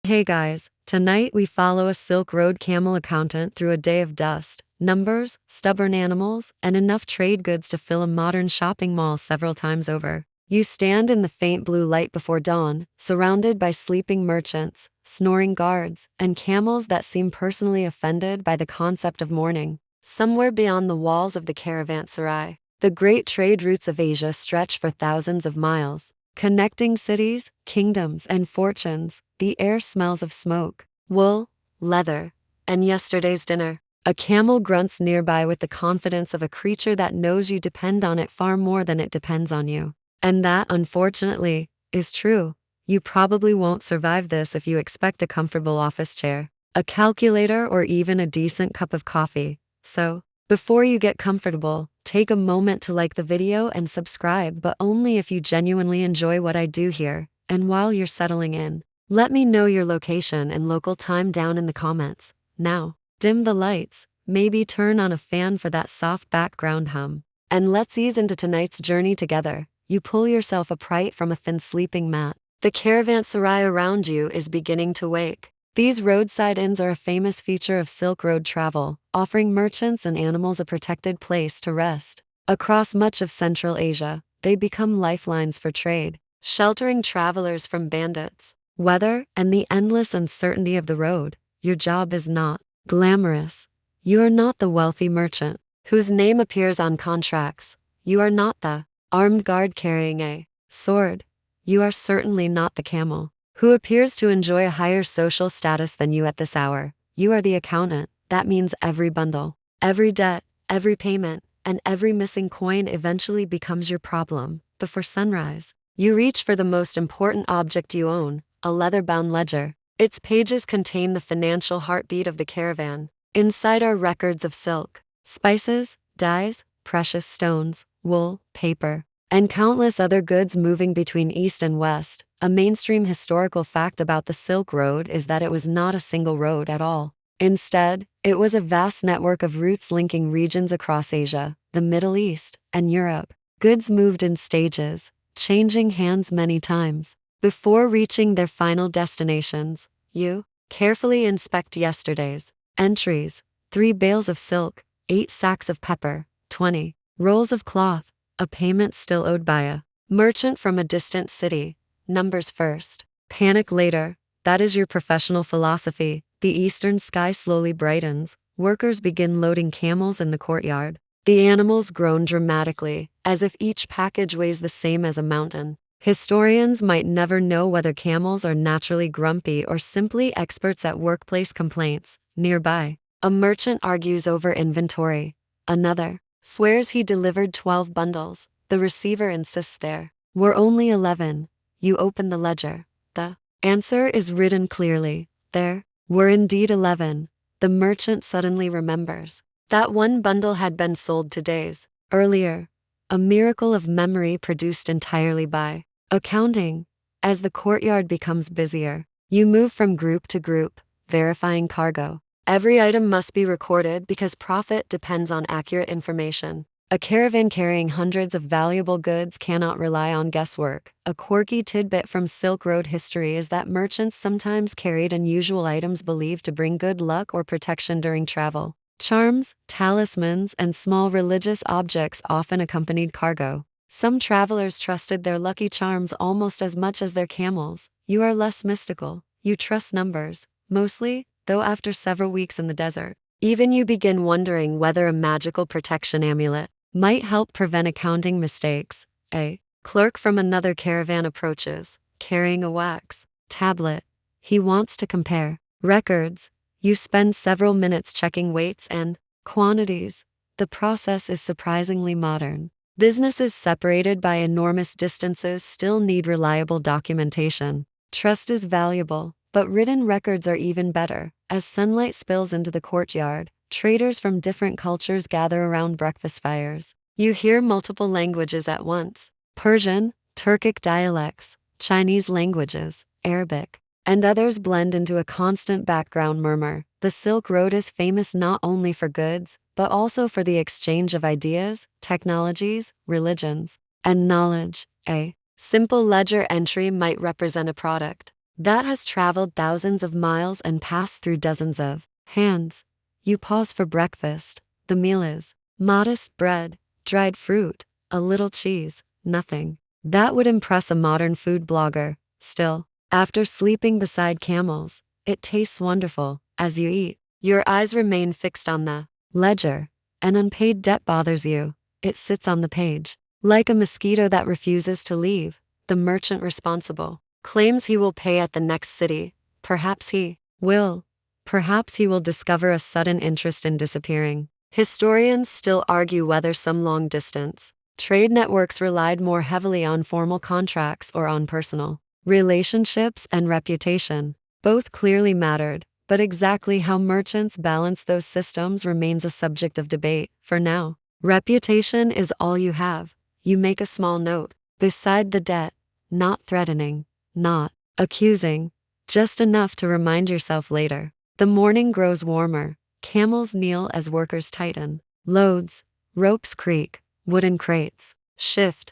Hey guys, tonight we follow a Silk Road camel accountant through a day of dust, numbers, stubborn animals, and enough trade goods to fill a modern shopping mall several times over. You stand in the faint blue light before dawn, surrounded by sleeping merchants, snoring guards, and camels that seem personally offended by the concept of morning. Somewhere beyond the walls of the caravanserai, the great trade routes of Asia stretch for thousands of miles. Connecting cities, kingdoms, and fortunes, the air smells of smoke, wool, leather, and yesterday's dinner. A camel grunts nearby with the confidence of a creature that knows you depend on it far more than it depends on you. And that, unfortunately, is true. You probably won't survive this if you expect a comfortable office chair, a calculator, or even a decent cup of coffee. So, before you get comfortable, take a moment to like the video and subscribe, but only if you genuinely enjoy what I do here. And while you're settling in, let me know your location and local time down in the comments. Now, dim the lights, maybe turn on a fan for that soft background hum, and let's ease into tonight's journey together. You pull yourself upright from a thin sleeping mat. The caravanserai around you is beginning to wake. These roadside inns are a famous feature of Silk Road travel, offering merchants and animals a protected place to rest. Across much of Central Asia, they become lifelines for trade, sheltering travelers from bandits, weather, and the endless uncertainty of the road. Your job is not glamorous. You are not the wealthy merchant whose name appears on contracts. You are not the armed guard carrying a sword. You are certainly not the camel who appears to enjoy a higher social status than you at this hour. You are the accountant. That means every bundle, every debt, every payment, and every missing coin eventually becomes your problem. Before sunrise, you reach for the most important object you own, a leather-bound ledger. Its pages contain the financial heartbeat of the caravan. Inside are records of silk, spices, dyes, precious stones, wool, paper, and countless other goods moving between east and west. A mainstream historical fact about the Silk Road is that it was not a single road at all. Instead, it was a vast network of routes linking regions across Asia, the Middle East, and Europe. Goods moved in stages, changing hands many times. Before reaching their final destinations, you carefully inspect yesterday's entries: 3 bales of silk, 8 sacks of pepper, 20 rolls of cloth, a payment still owed by a merchant from a distant city. Numbers first, panic later. That is your professional philosophy. The eastern sky slowly brightens. Workers begin loading camels in the courtyard. The animals groan dramatically, as if each package weighs the same as a mountain. Historians might never know whether camels are naturally grumpy or simply experts at workplace complaints. Nearby, a merchant argues over inventory. Another swears he delivered 12 bundles. The receiver insists there were only 11. You open the ledger. The answer is written clearly. There were indeed 11. The merchant suddenly remembers that one bundle had been sold 2 days earlier. A miracle of memory produced entirely by accounting. As the courtyard becomes busier, you move from group to group, verifying cargo. Every item must be recorded because profit depends on accurate information. A caravan carrying hundreds of valuable goods cannot rely on guesswork. A quirky tidbit from Silk Road history is that merchants sometimes carried unusual items believed to bring good luck or protection during travel. Charms, talismans, and small religious objects often accompanied cargo. Some travelers trusted their lucky charms almost as much as their camels. You are less mystical. You trust numbers, mostly, though after several weeks in the desert, even you begin wondering whether a magical protection amulet might help prevent accounting mistakes. A clerk from another caravan approaches, carrying a wax tablet. He wants to compare records. You spend several minutes checking weights and quantities. The process is surprisingly modern. Businesses separated by enormous distances still need reliable documentation. Trust is valuable, but written records are even better. As sunlight spills into the courtyard, traders from different cultures gather around breakfast fires. You hear multiple languages at once: Persian, Turkic dialects, Chinese languages, Arabic, and others blend into a constant background murmur. The Silk Road is famous not only for goods, but also for the exchange of ideas, technologies, religions, and knowledge. A simple ledger entry might represent a product, that has traveled thousands of miles and passed through dozens of hands. You pause for breakfast. The meal is modest bread, dried fruit, a little cheese, nothing. That would impress a modern food blogger. Still, after sleeping beside camels, it tastes wonderful. As you eat, your eyes remain fixed on the ledger. An unpaid debt bothers you. It sits on the page, like a mosquito that refuses to leave. The merchant responsible claims he will pay at the next city. Perhaps he will. Perhaps he will discover a sudden interest in disappearing. Historians still argue whether some long-distance trade networks relied more heavily on formal contracts or on personal relationships and reputation. Both clearly mattered, but exactly how merchants balance those systems remains a subject of debate. For now, reputation is all you have. You make a small note beside the debt, not threatening, not accusing, just enough to remind yourself later. The morning grows warmer. Camels kneel as workers tighten loads, ropes creak, wooden crates shift.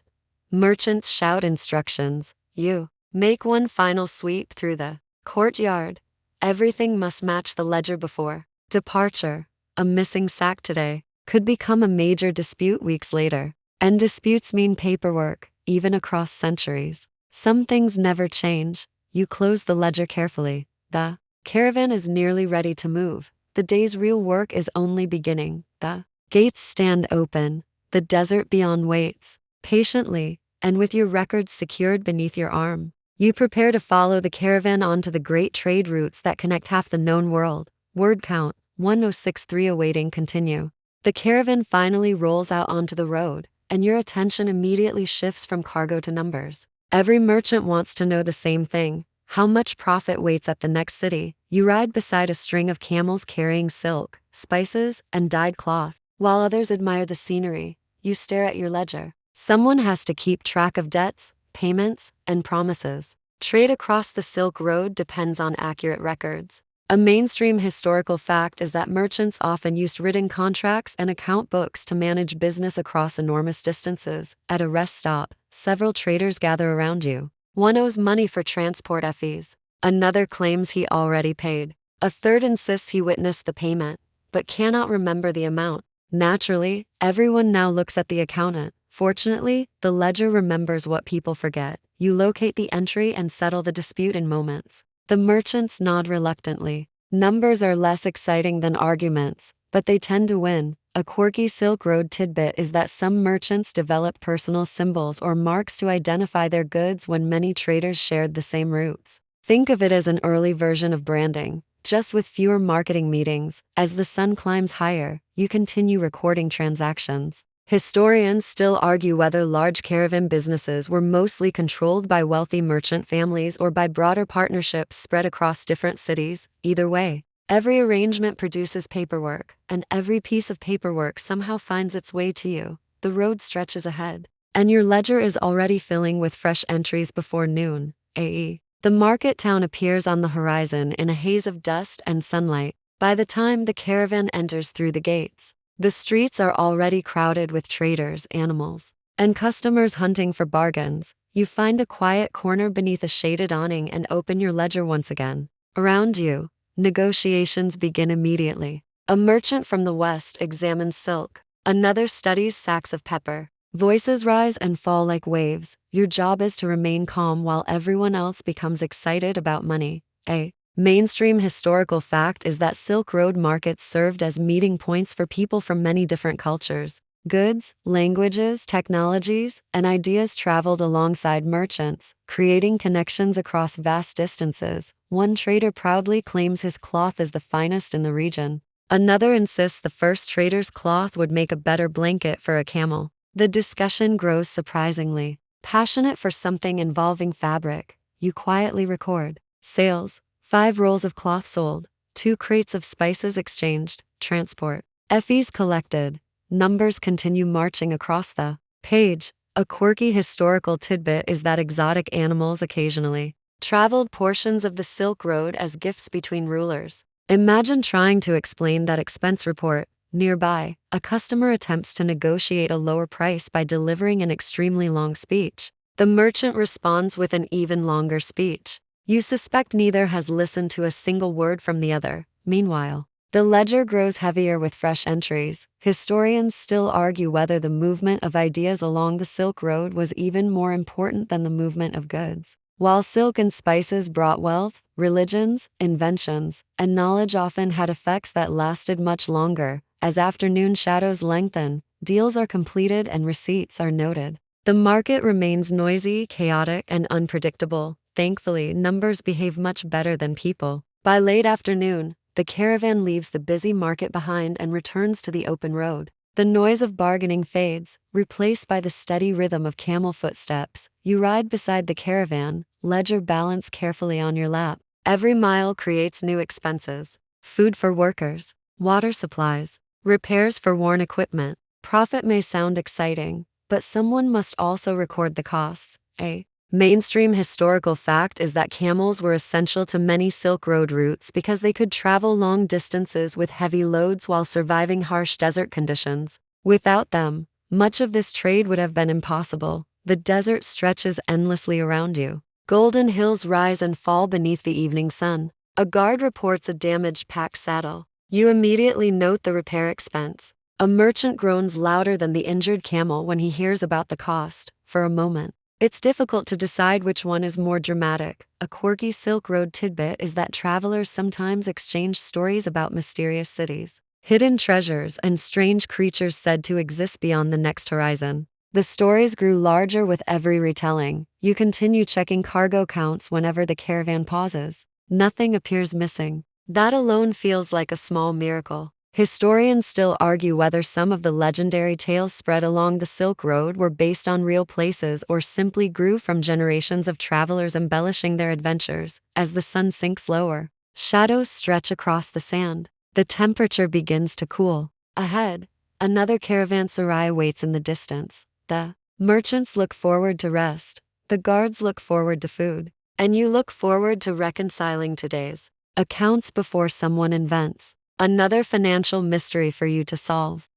Merchants shout instructions. You make one final sweep through the courtyard. Everything must match the ledger before departure. A missing sack today could become a major dispute weeks later. And disputes mean paperwork, even across centuries. Some things never change. You close the ledger carefully. The caravan is nearly ready to move. The day's real work is only beginning. The gates stand open. The desert beyond waits. Patiently, and with your records secured beneath your arm, you prepare to follow the caravan onto the great trade routes that connect half the known world. Word count, 1063 awaiting continue. The caravan finally rolls out onto the road, and your attention immediately shifts from cargo to numbers. Every merchant wants to know the same thing. How much profit waits at the next city? You ride beside a string of camels carrying silk, spices, and dyed cloth. While others admire the scenery, you stare at your ledger. Someone has to keep track of debts, payments, and promises. Trade across the Silk Road depends on accurate records. A mainstream historical fact is that merchants often used written contracts and account books to manage business across enormous distances. At a rest stop, several traders gather around you. One owes money for transport fees. Another claims he already paid. A third insists he witnessed the payment, but cannot remember the amount. Naturally, everyone now looks at the accountant. Fortunately, the ledger remembers what people forget. You locate the entry and settle the dispute in moments. The merchants nod reluctantly. Numbers are less exciting than arguments, but they tend to win. A quirky Silk Road tidbit is that some merchants developed personal symbols or marks to identify their goods when many traders shared the same routes. Think of it as an early version of branding, just with fewer marketing meetings. As the sun climbs higher, you continue recording transactions. Historians still argue whether large caravan businesses were mostly controlled by wealthy merchant families or by broader partnerships spread across different cities. Either way, every arrangement produces paperwork, and every piece of paperwork somehow finds its way to you. The road stretches ahead, and your ledger is already filling with fresh entries before noon, AE. The market town appears on the horizon in a haze of dust and sunlight. By the time the caravan enters through the gates, the streets are already crowded with traders, animals, and customers hunting for bargains. You find a quiet corner beneath a shaded awning and open your ledger once again. Around you, negotiations begin immediately. A merchant from the west examines silk. Another studies sacks of pepper. Voices rise and fall like waves. Your job is to remain calm while everyone else becomes excited about money. A mainstream historical fact is that Silk Road markets served as meeting points for people from many different cultures. Goods, languages, technologies, and ideas traveled alongside merchants, creating connections across vast distances. One trader proudly claims his cloth is the finest in the region. Another insists the first trader's cloth would make a better blanket for a camel. The discussion grows surprisingly passionate. For something involving fabric, you quietly record. Sales: 5 rolls of cloth sold, 2 crates of spices exchanged. Transport: Effie's collected. Numbers continue marching across the page. A quirky historical tidbit is that exotic animals occasionally traveled portions of the Silk Road as gifts between rulers. Imagine trying to explain that expense report. Nearby, a customer attempts to negotiate a lower price by delivering an extremely long speech. The merchant responds with an even longer speech. You suspect neither has listened to a single word from the other. Meanwhile, the ledger grows heavier with fresh entries. Historians still argue whether the movement of ideas along the Silk Road was even more important than the movement of goods. While silk and spices brought wealth, religions, inventions, and knowledge often had effects that lasted much longer. As afternoon shadows lengthen, deals are completed and receipts are noted. The market remains noisy, chaotic, and unpredictable. Thankfully, numbers behave much better than people. By late afternoon, the caravan leaves the busy market behind and returns to the open road. The noise of bargaining fades, replaced by the steady rhythm of camel footsteps. You ride beside the caravan, ledger balanced carefully on your lap. Every mile creates new expenses: food for workers, water supplies, repairs for worn equipment. Profit may sound exciting, but someone must also record the costs. A mainstream historical fact is that camels were essential to many Silk Road routes because they could travel long distances with heavy loads while surviving harsh desert conditions. Without them, much of this trade would have been impossible. The desert stretches endlessly around you. Golden hills rise and fall beneath the evening sun. A guard reports a damaged pack saddle. You immediately note the repair expense. A merchant groans louder than the injured camel when he hears about the cost. For a moment, it's difficult to decide which one is more dramatic. A quirky Silk Road tidbit is that travelers sometimes exchange stories about mysterious cities, hidden treasures, and strange creatures said to exist beyond the next horizon. The stories grew larger with every retelling. You continue checking cargo counts whenever the caravan pauses. Nothing appears missing. That alone feels like a small miracle. Historians still argue whether some of the legendary tales spread along the Silk Road were based on real places or simply grew from generations of travelers embellishing their adventures. As the sun sinks lower, shadows stretch across the sand. The temperature begins to cool. Ahead, another caravanserai waits in the distance. The merchants look forward to rest. The guards look forward to food. And you look forward to reconciling today's accounts before someone invents another financial mystery for you to solve.